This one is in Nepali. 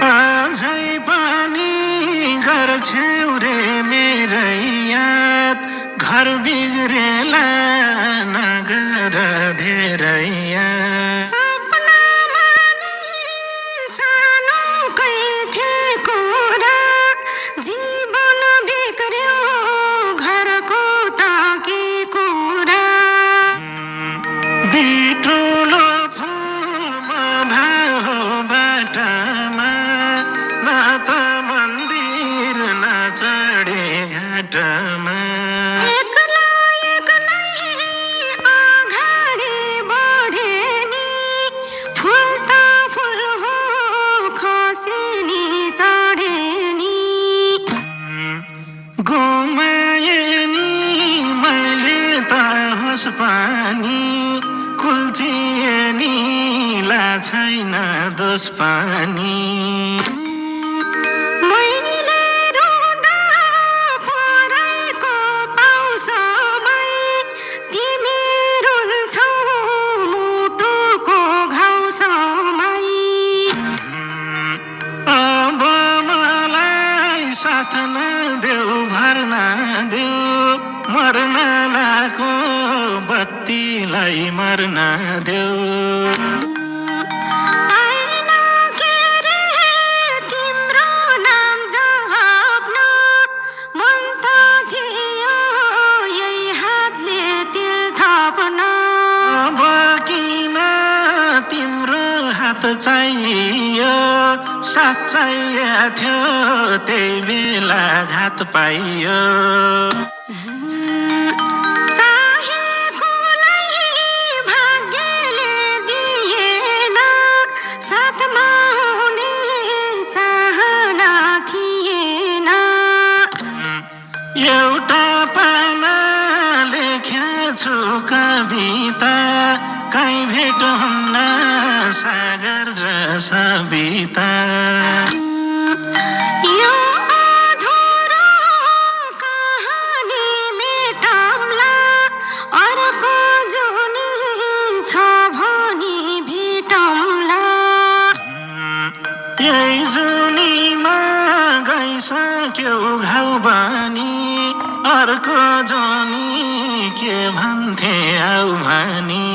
अझै पनि गर्छौ रे मेरै याद घर बिग्रेला नगर धेरै याद सपनामा नि सानोकै थिएको र जीवन बिग्र्यो घरको त के कुरा बिटुलो फुलमा भाहो बाटामा न त मन्दिर न चढे घाटमा एक्लै अगाडि बढे नि फुल त फुल हो खसे नि चढे नि गुमाए नि मैले त होस पानी कुल्चिए नि ला छैन दोष पानी मैले रुँदा परेको पाउसमै तिमी रुन्छौ मुटुको घाउसमै अब मलाई साथ नदेऊ भर्न देऊ मर्न लाको बत्तीलाई मर्न देऊ आइन के रे तिम्रो नाम जप्न मन त थियो यही हातले तिल थप्न अब किन तिम्रो हात चाहियो साथ चाहिएको थियो त्यही बेला घात पाइयो चाहेकोलाई भाग्यले दिएन साथमा हुने चाहना थिएन एउटा पाना लेखेछु कविता कहीँ भेट हुन्न सागर र सविता यो अधुरो कहानी मेटौँला अर्को जुनी छ भनी भेटौँला यही जुनीमा गइसक्यो घाउ बानी अर्को जुनी के भन्थे आउ भनी